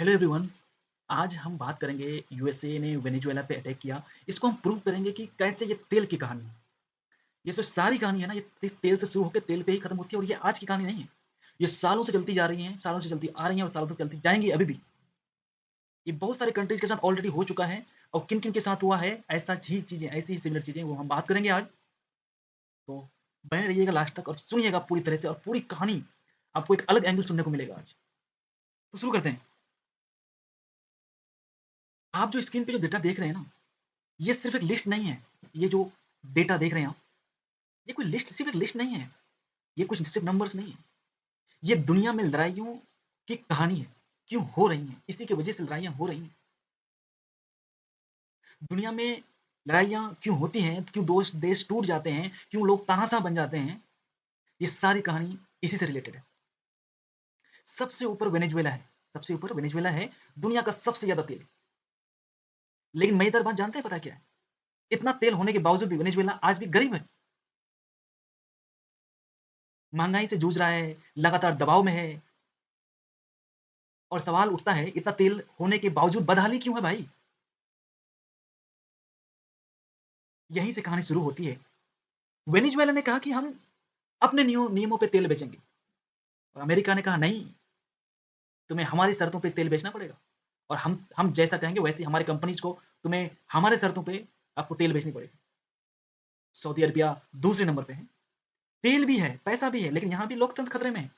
Hello everyone. आज हम बात करेंगे यूएसए ने वेनेजुएला पे अटैक किया। इसको हम प्रूव करेंगे कि कैसे ये तेल की कहानी है। ये जो सारी कहानी है ना, ये सिर्फ तेल से शुरू होकर तेल पे ही खत्म होती है और ये आज की कहानी नहीं है। ये सालों से चलती जा रही है, सालों से चलती आ रही है और सालों तक चलती जाएंगी अभी भी। ये बहुत सारे कंट्रीज के साथ ऑलरेडी हो चुका है और किन किन के साथ हुआ है, ऐसा ही चीजें, ऐसी ही सिमिलर चीजें वो हम बात करेंगे आज। तो बने रहिएगा लास्ट तक और सुनिएगा पूरी तरह से, और पूरी कहानी आपको एक अलग एंगल सुनने को मिलेगा आज। तो शुरू करते हैं। आप जो स्क्रीन पे जो डेटा देख रहे हैं ना, ये सिर्फ एक लिस्ट नहीं है। ये जो डेटा देख रहे हैं आप, ये कोई लिस्ट, सिर्फ एक लिस्ट नहीं है। ये कुछ सिर्फ नंबर्स नहीं है। ये दुनिया में लड़ाइयों की कहानी है। क्यों हो रही हैं, इसी की वजह से लड़ाइयाँ हो रही हैं। दुनिया में लड़ाइयाँ क्यों होती हैं, क्यों दोस्त देश टूट जाते हैं, क्यों लोग तानाशाह बन जाते हैं, ये सारी कहानी इसी से रिलेटेड है। सबसे ऊपर वेनेजुएला है, सबसे ऊपर वेनेजुएला है, दुनिया का सबसे ज़्यादा तेल। लेकिन मज़ेदार बात जानते हैं पता क्या है? इतना तेल होने के बावजूद भी वेनेजुएला आज भी गरीब है, महँगाई से जूझ रहा है, लगातार दबाव में है। और सवाल उठता है, इतना तेल होने के बावजूद बदहाली क्यों है भाई? यहीं से कहानी शुरू होती है। वेनेजुएला ने कहा कि हम अपने नियमों पे तेल बेचेंगे और अमेरिका ने कहा नहीं, तुम्हें हमारी शर्तों पे तेल बेचना पड़ेगा और हम जैसा कहेंगे वैसे हमारी कंपनीज को तुम्हें हमारे शर्तों पे आपको तेल बेचनी पड़ेगी। सऊदी अरबिया दूसरे नंबर पे है। तेल भी है, पैसा भी है, लेकिन यहाँ भी लोकतंत्र खतरे में है।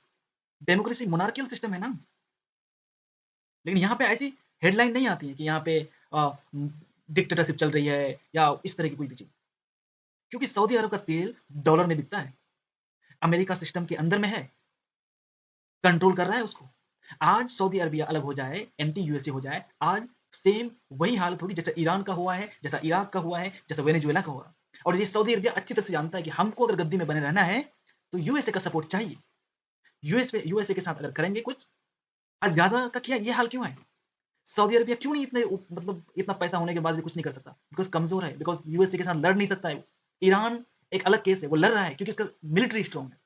डेमोक्रेसी मोनार्कियल सिस्टम है ना। लेकिन यहाँ पे ऐसी हेडलाइन नहीं आती है कि यहाँ पे डिक्टेटरशिप चल रही है या इस तरह की कोई भी चीज, क्योंकि सऊदी अरब का तेल डॉलर में बिकता है। अमेरिका सिस्टम के अंदर में है, कंट्रोल कर रहा है उसको। आज सऊदी अरबिया अलग हो जाए, एंटी यूएसए हो जाए, आज सेम वही हालत होगी जैसा ईरान का हुआ है, जैसा इराक का हुआ है, जैसा वेनेजुएला का हुआ। और ये सऊदी अरबिया अच्छी तरह से जानता है कि हमको अगर गद्दी में बने रहना है तो यूएसए का सपोर्ट चाहिए। यूएसए के साथ अगर करेंगे कुछ, आज गाजा का क्या ये हाल क्यों है? सऊदी अरबिया क्यों नहीं इतने मतलब इतना पैसा होने के बाद भी कुछ नहीं कर सकता? बिकॉज कमजोर है, बिकॉज यूएसए के साथ लड़ नहीं सकता है वो। ईरान एक अलग केस है, वो लड़ रहा है क्योंकि इसका मिलिट्री स्ट्रॉन्ग है।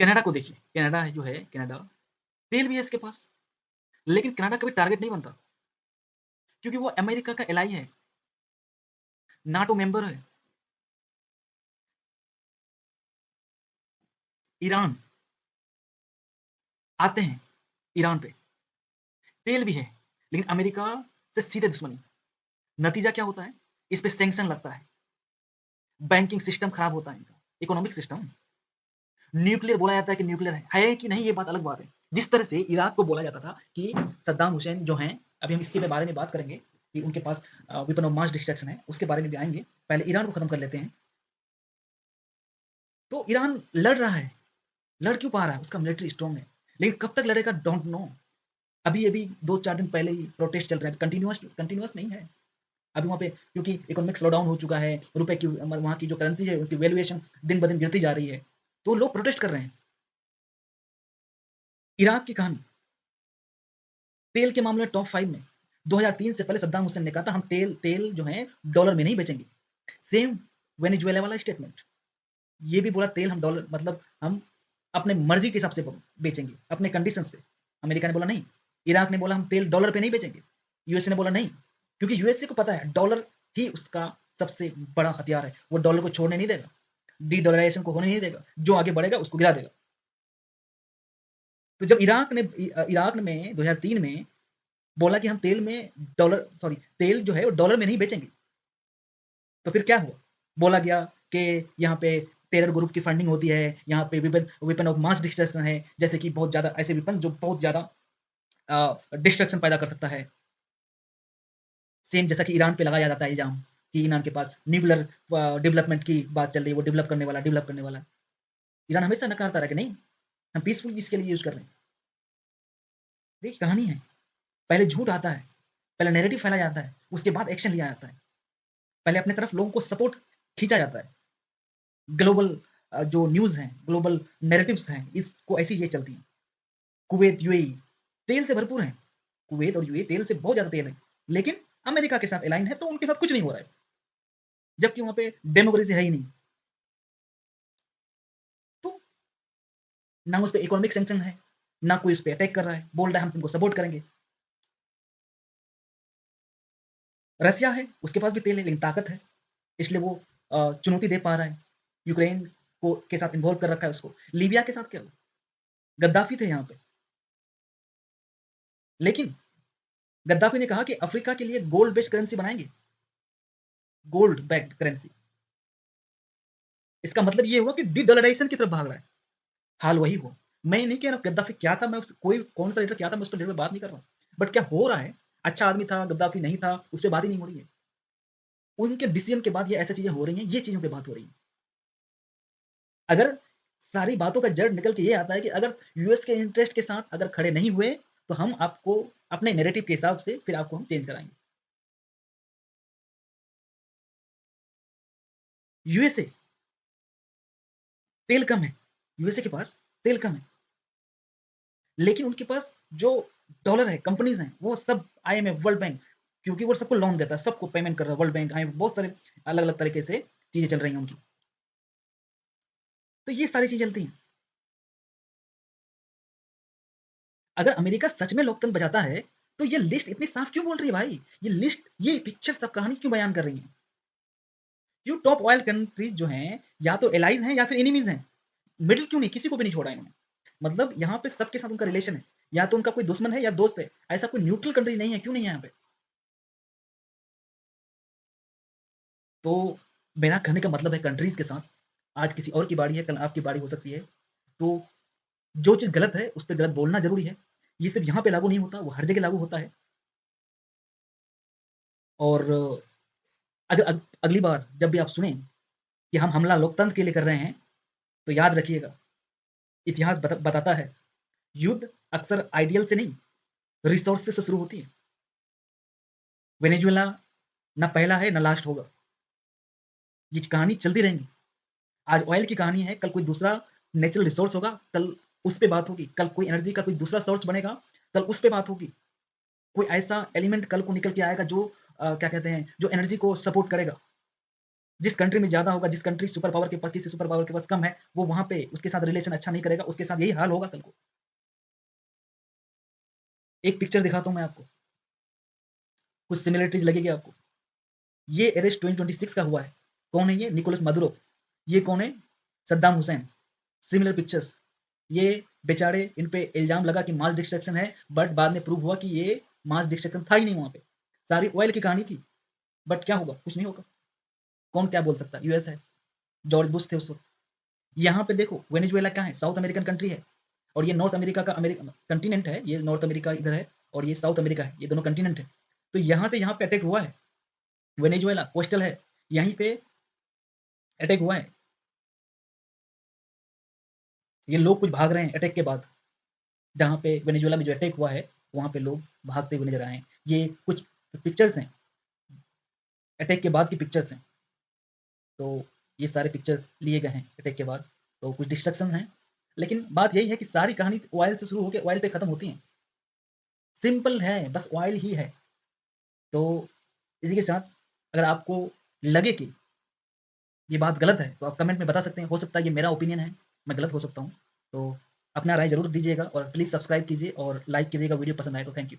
कनाडा को देखिए, कनाडा जो है, कनाडा तेल भी है इसके पास, लेकिन कनाडा कभी टारगेट नहीं बनता क्योंकि वो अमेरिका का एलाई है, नाटो मेंबर है। ईरान आते हैं, ईरान पे तेल भी है, लेकिन अमेरिका से सीधे दुश्मनी। नतीजा क्या होता है? इस पे सैंक्शन लगता है, बैंकिंग सिस्टम खराब होता है इनका, इकोनॉमिक सिस्टम। न्यूक्लियर बोला जाता है कि न्यूक्लियर है कि नहीं ये बात अलग बात है। जिस तरह से इराक को बोला जाता था कि सद्दाम हुसैन जो हैं, अभी हम इसके बारे में बात करेंगे कि उनके पास वेपन ऑफ मास डिस्ट्रक्शन है, उसके बारे में भी आएंगे। पहले ईरान को खत्म कर लेते हैं। तो ईरान लड़ रहा है, लड़ क्यों पा रहा है? उसका मिलिट्री स्ट्रॉन्ग है, लेकिन कब तक लड़ेगा डोंट नो। अभी अभी 2-4 दिन पहले ही प्रोटेस्ट चल रहा है, कंटिन्यूअस कंटिन्यूअस नहीं है। अभी वहाँ पे क्योंकि इकोनॉमिक स्लो डाउन हो चुका है, रुपए की वहाँ की जो करेंसी है उसकी वैल्यूएशन दिन ब दिन गिरती जा रही है, तो लोग प्रोटेस्ट कर रहे हैं। इराक की कहानी, तेल के मामले में टॉप 5 में। 2003 से पहले सद्दाम हुसैन ने कहा था हम तेल तेल जो है डॉलर में नहीं बेचेंगे। सेम वेनेजुएला वाला स्टेटमेंट, ये भी बोला तेल हम डॉलर मतलब हम अपने मर्जी के हिसाब से बेचेंगे, अपने कंडीशंस पे। अमेरिका ने बोला नहीं। इराक ने बोला हम तेल डॉलर पे नहीं बेचेंगे। यूएसए ने बोला नहीं, क्योंकि यूएसए को पता है डॉलर ही उसका सबसे बड़ा हथियार है, वो डॉलर को छोड़ने नहीं देगा, डी डॉलराइजेशन को होने नहीं देगा, जो आगे बढ़ेगा उसको गिरा देगा। तो जब इराक में 2003 में बोला कि हम तेल में डॉलर सॉरी तेल जो है वो डॉलर में नहीं बेचेंगे, तो फिर क्या हुआ? बोला गया कि यहाँ पे टेरर ग्रुप की फंडिंग होती है, यहाँ पे weapon weapon of mass destruction है, जैसे कि बहुत ज़्यादा ऐसे वेपन जो बहुत ज़्यादा डिस्ट्रक्शन पैदा कर सकता है। सेम जैसा कि ईरान पे लगाया जाता है इल्ज़ाम कि ईरान के पास न्यूक्लियर डेवलपमेंट की बात चल रही है, वो डेवलप करने वाला। ईरान हमेशा नकारता रहा कि नहीं, हम पीसफुल इसके लिए यूज़ कर रहे हैं। देखिए कहानी है, पहले झूठ आता है, पहले नैरेटिव फैला जाता है, उसके बाद एक्शन लिया जाता है। पहले अपनी तरफ लोगों को सपोर्ट खींचा जाता है। ग्लोबल जो न्यूज़ हैं, ग्लोबल नैरेटिव्स हैं, इसको ऐसी ये चलती हैं। कुवैत, यूएई तेल से भरपूर हैं। कुवैत और यूएई तेल से बहुत ज़्यादा तेल है, लेकिन अमेरिका के साथ अलाइन है तो उनके साथ कुछ नहीं हो रहा है, जबकि वहाँ पे डेमोक्रेसी है ही नहीं। तो ना उस पे इकोनॉमिक सैंक्शन है, ना कोई उस पे अटैक कर रहा है, बोल रहा है हम तुमको सपोर्ट करेंगे। रसिया है, उसके पास भी तेल है लेकिन ताकत है, इसलिए वो चुनौती दे पा रहा है। यूक्रेन को के साथ इन्वॉल्व कर रखा है उसको। लीबिया के साथ क्या हुआ? गद्दाफी थे यहाँ पे, लेकिन गद्दाफी ने कहा कि अफ्रीका के लिए गोल्ड बेस्ड करेंसी बनाएंगे, गोल्ड बैक्ड करेंसी। इसका मतलब ये हुआ कि डीडॉलराइजेशन की तरफ भाग रहा है। हाल वही हुआ। मैं नहीं कह रहा गद्दाफी क्या था, मैं उस कोई कौन सा लीडर क्या था, मैं उस पर लीडर बात नहीं कर रहा, बट क्या हो रहा है, अच्छा आदमी था, गद्दाफी नहीं था, उस पर बात ही नहीं हो रही है। उनके डिसीजन के बाद ये ऐसी चीजें हो रही हैं, ये चीजों पे बात हो रही है। अगर सारी बातों का जड़ निकल के ये आता है कि अगर यूएस के इंटरेस्ट के साथ अगर खड़े नहीं हुए तो हम आपको अपने नैरेटिव के हिसाब से फिर आपको हम चेंज कराएंगे। यूएसए तेल कम है, यूएसए के पास तेल कम है, लेकिन उनके पास जो डॉलर है, कंपनीज हैं, वो सब आईएमएफ, वर्ल्ड बैंक, क्योंकि वो सबको लोन देता है, सबको पेमेंट कर रहा है वर्ल्ड बैंक, आईएमएफ, बहुत सारे अलग अलग तरीके से चीजें चल रही हैं उनकी। तो ये सारी चीजें चलती हैं। अगर अमेरिका सच में लोकतंत्र बचाता है तो ये लिस्ट इतनी साफ क्यों बोल रही है भाई? ये लिस्ट, ये पिक्चर सब कहानी क्यों बयान कर रही है? जो टॉप ऑयल कंट्रीज जो हैं, या तो एलाइज हैं या फिर एनिमीज हैं, मिडिल क्यों नहीं, किसी को भी नहीं छोड़ा इन्होंने। मतलब यहाँ पे सबके साथ उनका रिलेशन है, या तो उनका कोई दुश्मन है या दोस्त है, ऐसा कोई न्यूट्रल कंट्री नहीं है, क्यों नहीं है यहाँ पे? तो मेरा कहने का मतलब है कंट्रीज के साथ आज किसी और की बारी है, कल आपकी बारी हो सकती है। तो जो चीज़ गलत है उस पर गलत बोलना जरूरी है। ये सिर्फ यहाँ पे लागू नहीं होता, वो हर जगह लागू होता है। और अगर अगली बार जब भी आप सुने कि हम हमला लोकतंत्र के लिए कर रहे हैं, तो याद रखिएगा, इतिहास बताता है युद्ध अक्सर आइडियल से नहीं, रिसोर्सेस से शुरू होती है। वेनेजुएला ना पहला है ना लास्ट होगा, ये कहानी चलती रहेंगी। आज ऑयल की कहानी है, कल कोई दूसरा नेचुरल रिसोर्स होगा, कल उस पे बात होगी, कल कोई एनर्जी का कोई दूसरा सोर्स बनेगा, कल उस पे बात होगी। कोई ऐसा एलिमेंट कल को निकल के आएगा जो क्या कहते हैं, जो एनर्जी को सपोर्ट करेगा। जिस कंट्री में ज्यादा होगा, जिस कंट्री सुपर पावर के पास, किसी सुपर पावर के पास कम है, वो वहां पे उसके साथ रिलेशन अच्छा नहीं करेगा, उसके साथ यही हाल होगा कल को। एक पिक्चर दिखाता हूं मैं आपको, कुछ सिमिलरिटीज लगेगी आपको। ये अरेस्ट 2026 का हुआ है। कौन है ये? Nicolas Maduro. ये कौन है? Saddam Hussein. Similar pictures. ये बेचारे, इन पे इल्जाम लगा कि मास डिस्ट्रक्शन है, बट बाद में प्रूव हुआ कि ये मास डिस्ट्रक्शन था ही नहीं, वहां पे सारी ऑयल की कहानी थी। बट क्या होगा? कुछ नहीं होगा। कौन क्या बोल सकता है? यूएस है, जॉर्ज बुश थे उस वक्त। यहाँ पे देखो, वेनेजुएला क्या है? साउथ अमेरिकन कंट्री है, और ये नॉर्थ अमेरिका का कंटिनेंट है। ये नॉर्थ अमेरिका इधर है और ये साउथ अमेरिका है, ये दोनों कंटिनेंट है। तो यहाँ से यहाँ पे अटैक हुआ है, वेनेजुएला कोस्टल है, यहीं पे अटैक हुआ है। ये लोग कुछ भाग रहे हैं अटैक के बाद, जहाँ पे वेनेजुएला में जो अटैक हुआ है वहाँ पे लोग भागते हुए नजर आए हैं। ये कुछ पिक्चर्स हैं, अटैक के बाद की पिक्चर्स हैं। तो ये सारे पिक्चर्स लिए गए हैं अटैक के बाद। तो कुछ डिस्ट्रक्शन हैं, लेकिन बात यही है कि सारी कहानी ऑयल से शुरू होकर ऑयल पे खत्म होती है। सिंपल है, बस ऑयल ही है। तो इसी के साथ अगर आपको लगे कि ये बात गलत है तो आप कमेंट में बता सकते हैं। हो सकता है ये मेरा ओपिनियन है, मैं गलत हो सकता हूँ। तो अपना राय ज़रूर दीजिएगा और प्लीज़ सब्सक्राइब कीजिए और लाइक कीजिएगा वीडियो पसंद आए तो। Thank you.